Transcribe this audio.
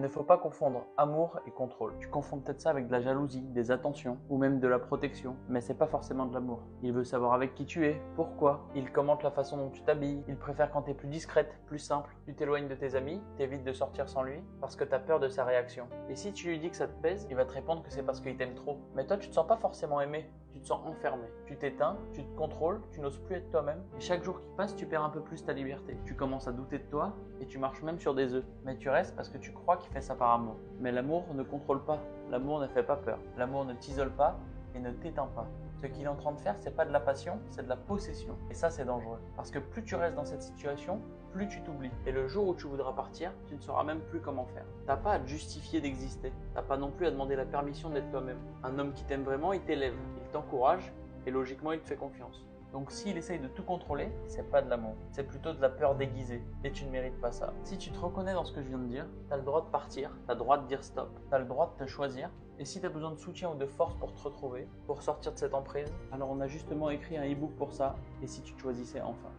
Il ne faut pas confondre amour et contrôle. Tu confonds peut-être ça avec de la jalousie, des attentions ou même de la protection, mais c'est pas forcément de l'amour. Il veut savoir avec qui tu es, pourquoi, il commente la façon dont tu t'habilles, il préfère quand tu es plus discrète, plus simple. Tu t'éloignes de tes amis, t'évites de sortir sans lui parce que tu as peur de sa réaction. Et si tu lui dis que ça te pèse, il va te répondre que c'est parce qu'il t'aime trop. Mais toi, tu te sens pas forcément aimé, tu te sens enfermé. Tu t'éteins, tu te contrôles, tu n'oses plus être toi-même. Et chaque jour qui passe, tu perds un peu plus ta liberté. Tu commences à douter de toi et tu marches même sur des œufs. Mais tu restes parce que tu crois qu'il fait ça par amour. Mais l'amour ne contrôle pas, l'amour ne fait pas peur, l'amour ne t'isole pas et ne t'éteint pas. Ce qu'il est en train de faire, c'est pas de la passion, c'est de la possession. Et ça, c'est dangereux. Parce que plus tu restes dans cette situation, plus tu t'oublies. Et le jour où tu voudras partir, tu ne sauras même plus comment faire. T'as pas à te justifier d'exister. T'as pas non plus à demander la permission d'être toi-même. Un homme qui t'aime vraiment, il t'élève, il t'encourage et logiquement, il te fait confiance. Donc s'il essaye de tout contrôler, c'est pas de l'amour, c'est plutôt de la peur déguisée et tu ne mérites pas ça. Si tu te reconnais dans ce que je viens de dire, tu as le droit de partir, tu as le droit de dire stop, tu as le droit de te choisir. Et si tu as besoin de soutien ou de force pour te retrouver, pour sortir de cette emprise, alors on a justement écrit un e-book pour ça et si tu te choisissais enfin.